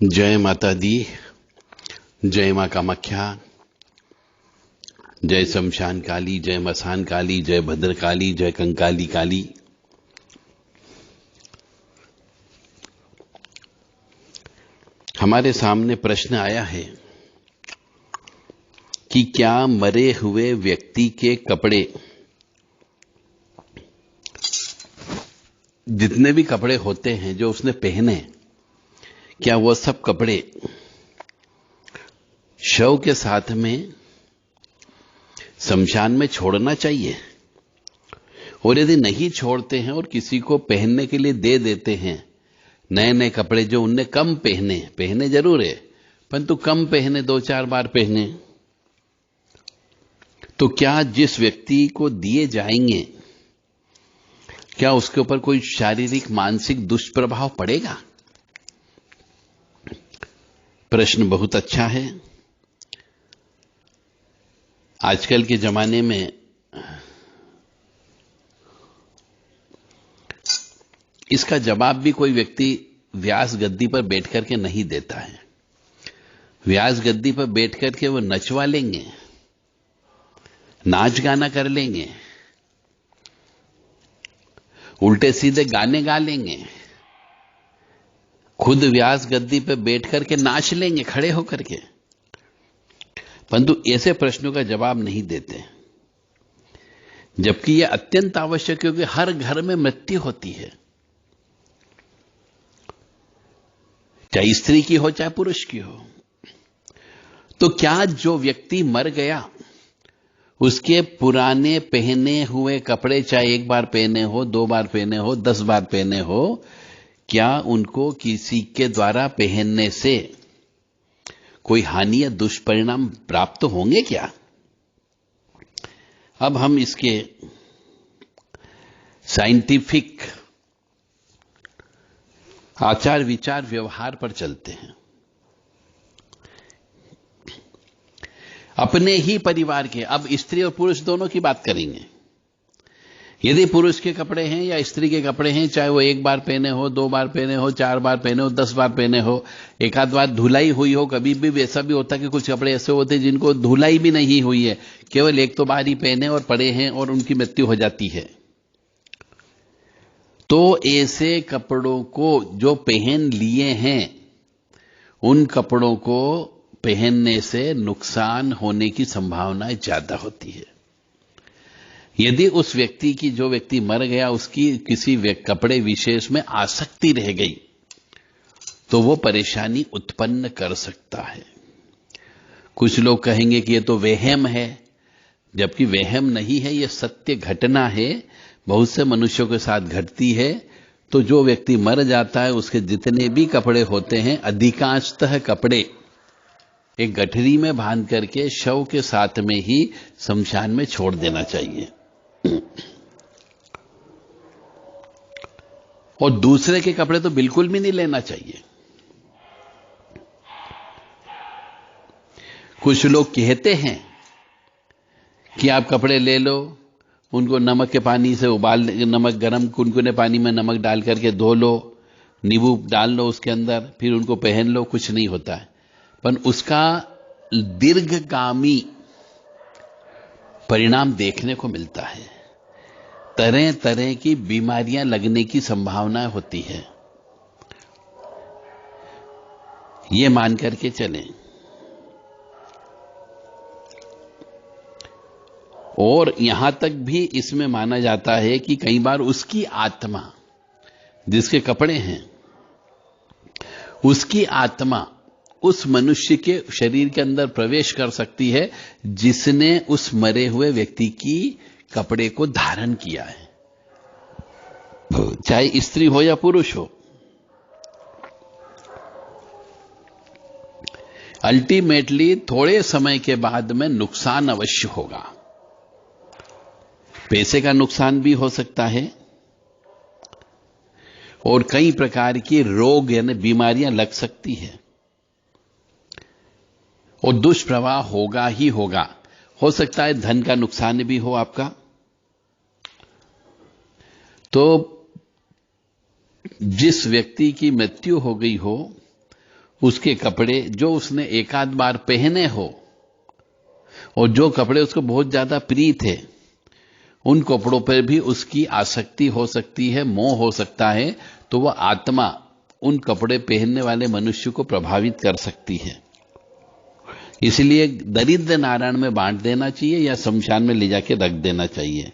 जय माता दी, जय मां कामाख्या, जय शमशान काली, जय मसान काली, जय भद्रकाली, जय कंकाली काली। हमारे सामने प्रश्न आया है कि क्या मरे हुए व्यक्ति के कपड़े, जितने भी कपड़े होते हैं जो उसने पहने, क्या वो सब कपड़े शव के साथ में शमशान में छोड़ना चाहिए? और यदि नहीं छोड़ते हैं और किसी को पहनने के लिए दे देते हैं, नए नए कपड़े जो उनने कम पहने जरूर है परंतु कम पहने, 2-4 बार पहने, तो क्या जिस व्यक्ति को दिए जाएंगे क्या उसके ऊपर कोई शारीरिक मानसिक दुष्प्रभाव पड़ेगा? प्रश्न बहुत अच्छा है। आजकल के जमाने में इसका जवाब भी कोई व्यक्ति व्यास गद्दी पर बैठ करके नहीं देता है। व्यास गद्दी पर बैठ करके वो नचवा लेंगे, नाच गाना कर लेंगे, उल्टे सीधे गाने गा लेंगे, खुद व्यास गद्दी पर बैठ करके नाच लेंगे खड़े होकर के, परंतु ऐसे प्रश्नों का जवाब नहीं देते, जबकि यह अत्यंत आवश्यक है क्योंकि हर घर में मृत्यु होती है, चाहे स्त्री की हो चाहे पुरुष की हो। तो क्या जो व्यक्ति मर गया उसके पुराने पहने हुए कपड़े, चाहे 1 बार पहने हो, 2 बार पहने हो, 10 बार पहने हो, क्या उनको किसी के द्वारा पहनने से कोई हानि या दुष्परिणाम प्राप्त होंगे क्या? अब हम इसके साइंटिफिक आचार विचार व्यवहार पर चलते हैं। अपने ही परिवार के, अब स्त्री और पुरुष दोनों की बात करेंगे। यदि पुरुष के कपड़े हैं या स्त्री के कपड़े हैं, चाहे वो 1 बार पहने हो, 2 बार पहने हो, 4 बार पहने हो, 10 बार पहने हो, एक आध बार धुलाई हुई हो, कभी भी ऐसा भी होता है कि कुछ कपड़े ऐसे होते हैं जिनको धुलाई भी नहीं हुई है, केवल 1 तो बार ही पहने और पड़े हैं और उनकी मृत्यु हो जाती है। तो ऐसे कपड़ों को जो पहन लिए हैं, उन कपड़ों को पहनने से नुकसान होने की संभावना ज्यादा होती है। यदि उस व्यक्ति की, जो व्यक्ति मर गया, उसकी किसी कपड़े विशेष में आसक्ति रह गई तो वो परेशानी उत्पन्न कर सकता है। कुछ लोग कहेंगे कि ये तो वहम है, जबकि वहम नहीं है, यह सत्य घटना है, बहुत से मनुष्यों के साथ घटती है। तो जो व्यक्ति मर जाता है उसके जितने भी कपड़े होते हैं, अधिकांशतः कपड़े एक गठरी में बांध करके शव के साथ में ही शमशान में छोड़ देना चाहिए। और दूसरे के कपड़े तो बिल्कुल भी नहीं लेना चाहिए। कुछ लोग कहते हैं कि आप कपड़े ले लो, उनको नमक के पानी से उबाल, नमक गरम कुनकुने पानी में नमक डाल करके धो लो, नींबू डाल लो उसके अंदर, फिर उनको पहन लो, कुछ नहीं होता है। पर उसका दीर्घगामी परिणाम देखने को मिलता है। तरह तरह की बीमारियां लगने की संभावना होती है। ये मान करके चलें। और यहां तक भी इसमें माना जाता है कि कई बार उसकी आत्मा, जिसके कपड़े हैं, उसकी आत्मा उस मनुष्य के शरीर के अंदर प्रवेश कर सकती है जिसने उस मरे हुए व्यक्ति की कपड़े को धारण किया है, चाहे स्त्री हो या पुरुष हो। अल्टीमेटली थोड़े समय के बाद में नुकसान अवश्य होगा। पैसे का नुकसान भी हो सकता है और कई प्रकार की रोग यानी बीमारियां लग सकती है और दुष्प्रभाव होगा ही होगा। हो सकता है धन का नुकसान भी हो आपका। तो जिस व्यक्ति की मृत्यु हो गई हो उसके कपड़े जो उसने एक आध बार पहने हो और जो कपड़े उसको बहुत ज्यादा प्रिय थे, उन कपड़ों पर भी उसकी आसक्ति हो सकती है, मोह हो सकता है, तो वह आत्मा उन कपड़े पहनने वाले मनुष्य को प्रभावित कर सकती है। इसलिए दरिद्र नारायण में बांट देना चाहिए या शमशान में ले जाके रख देना चाहिए।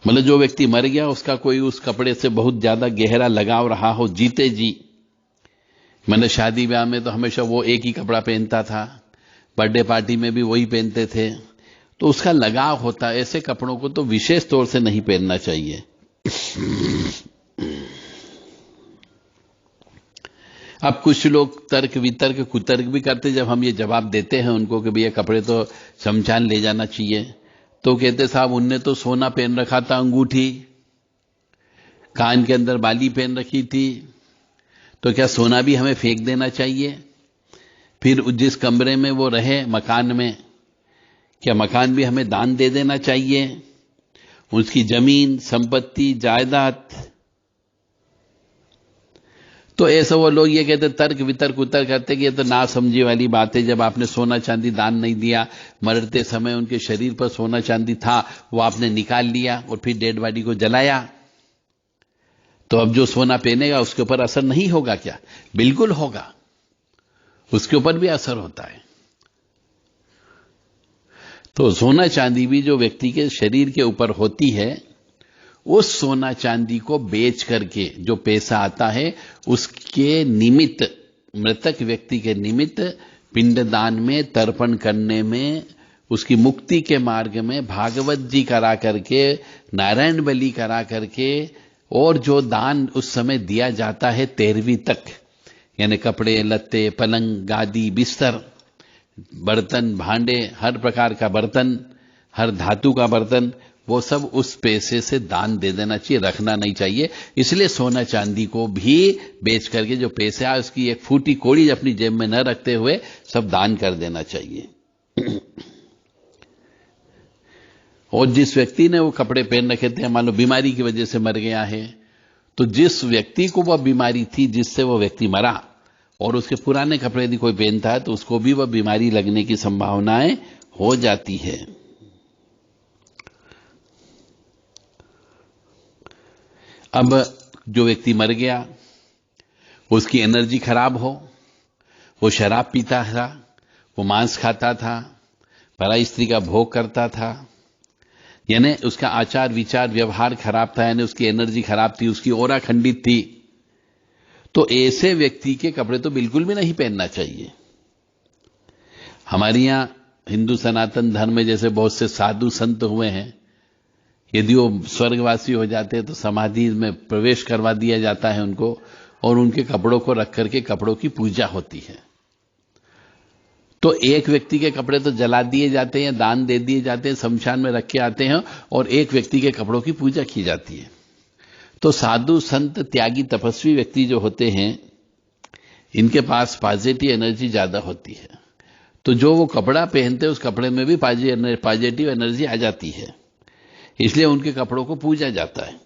मतलब जो व्यक्ति मर गया उसका कोई उस कपड़े से बहुत ज्यादा गहरा लगाव रहा हो जीते जी, मैंने शादी ब्याह में तो हमेशा वो एक ही कपड़ा पहनता था, बर्थडे पार्टी में भी वही पहनते थे, तो उसका लगाव होता है। ऐसे कपड़ों को तो विशेष तौर से नहीं पहनना चाहिए। अब कुछ लोग तर्क वितर्क कुतर्क भी करते, जब हम ये जवाब देते हैं उनको कि भैया कपड़े तो शमशान ले जाना चाहिए, तो कहते साहब उनने तो सोना पहन रखा था, अंगूठी, कान के अंदर बाली पहन रखी थी, तो क्या सोना भी हमें फेंक देना चाहिए? फिर जिस कमरे में वो रहे मकान में, क्या मकान भी हमें दान दे देना चाहिए? उसकी जमीन संपत्ति जायदाद। तो ऐसा वो लोग ये कहते तर्क वितर्क उत्तर करते कि ये तो ना समझी वाली बात है। जब आपने सोना चांदी दान नहीं दिया, मरते समय उनके शरीर पर सोना चांदी था, वो आपने निकाल लिया और फिर डेड बॉडी को जलाया, तो अब जो सोना पहनेगा उसके ऊपर असर नहीं होगा क्या? बिल्कुल होगा, उसके ऊपर भी असर होता है। तो सोना चांदी भी जो व्यक्ति के शरीर के ऊपर होती है, उस सोना चांदी को बेच करके जो पैसा आता है उसके निमित्त, मृतक व्यक्ति के निमित्त पिंडदान में, तर्पण करने में, उसकी मुक्ति के मार्ग में भागवत जी करा करके, नारायण बलि करा करके, और जो दान उस समय दिया जाता है 13वीं तक, यानी कपड़े लत्ते, पलंग गादी बिस्तर, बर्तन भांडे, हर प्रकार का बर्तन, हर धातु का बर्तन, वो सब उस पैसे से दान दे देना चाहिए, रखना नहीं चाहिए। इसलिए सोना चांदी को भी बेच करके जो पैसे आए उसकी एक फूटी कौड़ी अपनी जेब में न रखते हुए सब दान कर देना चाहिए। और जिस व्यक्ति ने वो कपड़े पहन रखे थे, मान लो बीमारी की वजह से मर गया है, तो जिस व्यक्ति को वह बीमारी थी जिससे वो व्यक्ति मरा, और उसके पुराने कपड़े यदि कोई पहनता है तो उसको भी वह बीमारी लगने की संभावनाएं हो जाती है। अब जो व्यक्ति मर गया, उसकी एनर्जी खराब हो, वो शराब पीता था, वो मांस खाता था, पराई स्त्री का भोग करता था, यानी उसका आचार विचार व्यवहार खराब था, यानी उसकी एनर्जी खराब थी, उसकी ऑरा खंडित थी, तो ऐसे व्यक्ति के कपड़े तो बिल्कुल भी नहीं पहनना चाहिए। हमारे यहां हिंदू सनातन धर्म में जैसे बहुत से साधु संत हुए हैं, यदि वो स्वर्गवासी हो जाते हैं तो समाधि में प्रवेश करवा दिया जाता है उनको, और उनके कपड़ों को रख करके कपड़ों की पूजा होती है। तो एक व्यक्ति के कपड़े तो जला दिए जाते हैं, दान दे दिए जाते हैं, शमशान में रख के आते हैं, और एक व्यक्ति के कपड़ों की पूजा की जाती है। तो साधु संत त्यागी तपस्वी व्यक्ति जो होते हैं, इनके पास पॉजिटिव एनर्जी ज्यादा होती है, तो जो वो कपड़ा पहनते हैं उस कपड़े में भी पॉजिटिव एनर्जी आ जाती है, इसलिए उनके कपड़ों को पूजा जाता है।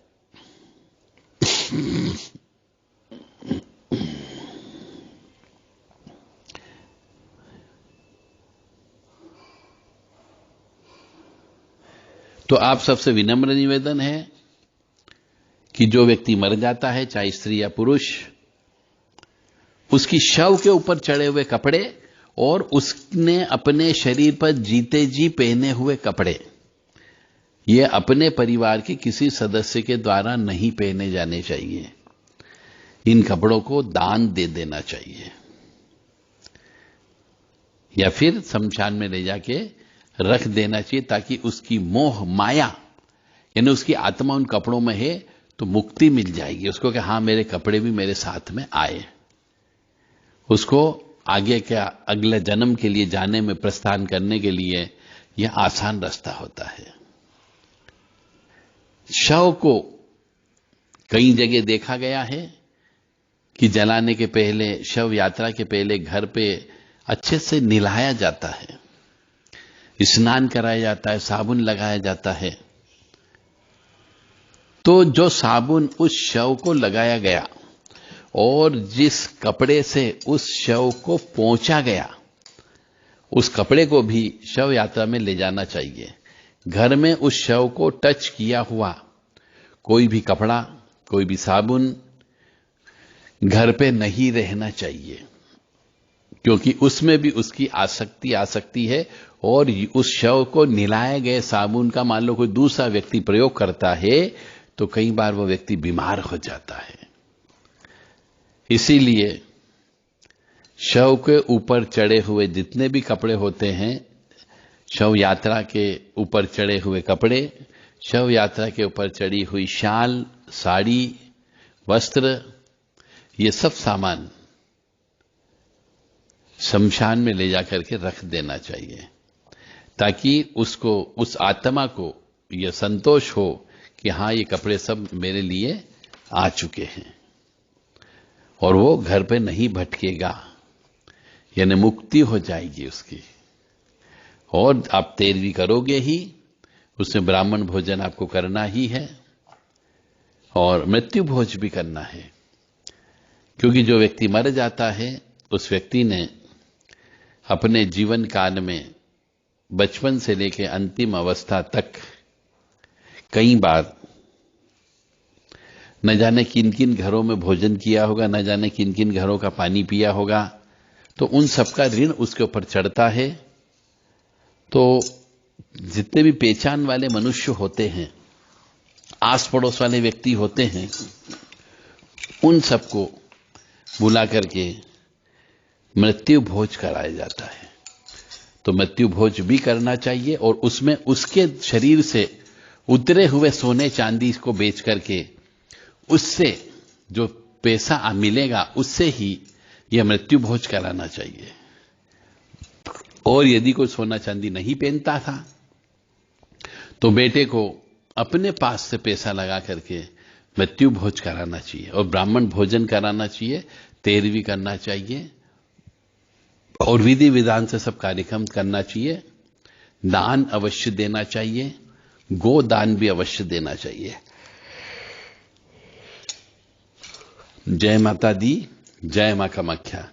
तो आप सबसे विनम्र निवेदन है कि जो व्यक्ति मर जाता है, चाहे स्त्री या पुरुष, उसकी शव के ऊपर चढ़े हुए कपड़े और उसने अपने शरीर पर जीते जी पहने हुए कपड़े, ये अपने परिवार के किसी सदस्य के द्वारा नहीं पहने जाने चाहिए। इन कपड़ों को दान दे देना चाहिए या फिर शमशान में ले जाके रख देना चाहिए, ताकि उसकी मोह माया, यानी उसकी आत्मा उन कपड़ों में है तो मुक्ति मिल जाएगी उसको कि हां मेरे कपड़े भी मेरे साथ में आए। उसको आगे क्या अगले जन्म के लिए जाने में, प्रस्थान करने के लिए यह आसान रास्ता होता है। शव को कई जगह देखा गया है कि जलाने के पहले, शव यात्रा के पहले घर पे अच्छे से नहलाया जाता है, स्नान कराया जाता है, साबुन लगाया जाता है। तो जो साबुन उस शव को लगाया गया और जिस कपड़े से उस शव को पहुंचा गया उस कपड़े को भी शव यात्रा में ले जाना चाहिए। घर में उस शव को टच किया हुआ कोई भी कपड़ा, कोई भी साबुन घर पे नहीं रहना चाहिए, क्योंकि उसमें भी उसकी आसक्ति है। और उस शव को निलाए गए साबुन का मान लो कोई दूसरा व्यक्ति प्रयोग करता है तो कई बार वो व्यक्ति बीमार हो जाता है। इसीलिए शव के ऊपर चढ़े हुए जितने भी कपड़े होते हैं, शव यात्रा के ऊपर चढ़े हुए कपड़े, शव यात्रा के ऊपर चढ़ी हुई शाल, साड़ी, वस्त्र, ये सब सामान शमशान में ले जाकर के रख देना चाहिए, ताकि उसको, उस आत्मा को यह संतोष हो कि हां ये कपड़े सब मेरे लिए आ चुके हैं, और वो घर पे नहीं भटकेगा, यानी मुक्ति हो जाएगी उसकी। और आप तेरवी करोगे ही, उसमें ब्राह्मण भोजन आपको करना ही है और मृत्यु भोज भी करना है, क्योंकि जो व्यक्ति मर जाता है उस व्यक्ति ने अपने जीवन काल में बचपन से लेकर अंतिम अवस्था तक कई बार न जाने किन किन घरों में भोजन किया होगा, न जाने किन किन घरों का पानी पिया होगा, तो उन सबका ऋण उसके ऊपर चढ़ता है। तो जितने भी पहचान वाले मनुष्य होते हैं, आस पड़ोस वाले व्यक्ति होते हैं, उन सबको बुला करके मृत्यु भोज कराया जाता है। तो मृत्यु भोज भी करना चाहिए, और उसमें उसके शरीर से उतरे हुए सोने चांदी को बेच करके उससे जो पैसा मिलेगा उससे ही यह मृत्यु भोज कराना चाहिए। और यदि कोई सोना चांदी नहीं पहनता था तो बेटे को अपने पास से पैसा लगा करके मृत्यु भोज कराना चाहिए, और ब्राह्मण भोजन कराना चाहिए, तेरवी करना चाहिए, और विधि विधान से सब कार्यक्रम करना चाहिए। दान अवश्य देना चाहिए, गोदान भी अवश्य देना चाहिए। जय माता दी, जय मां कामाख्या।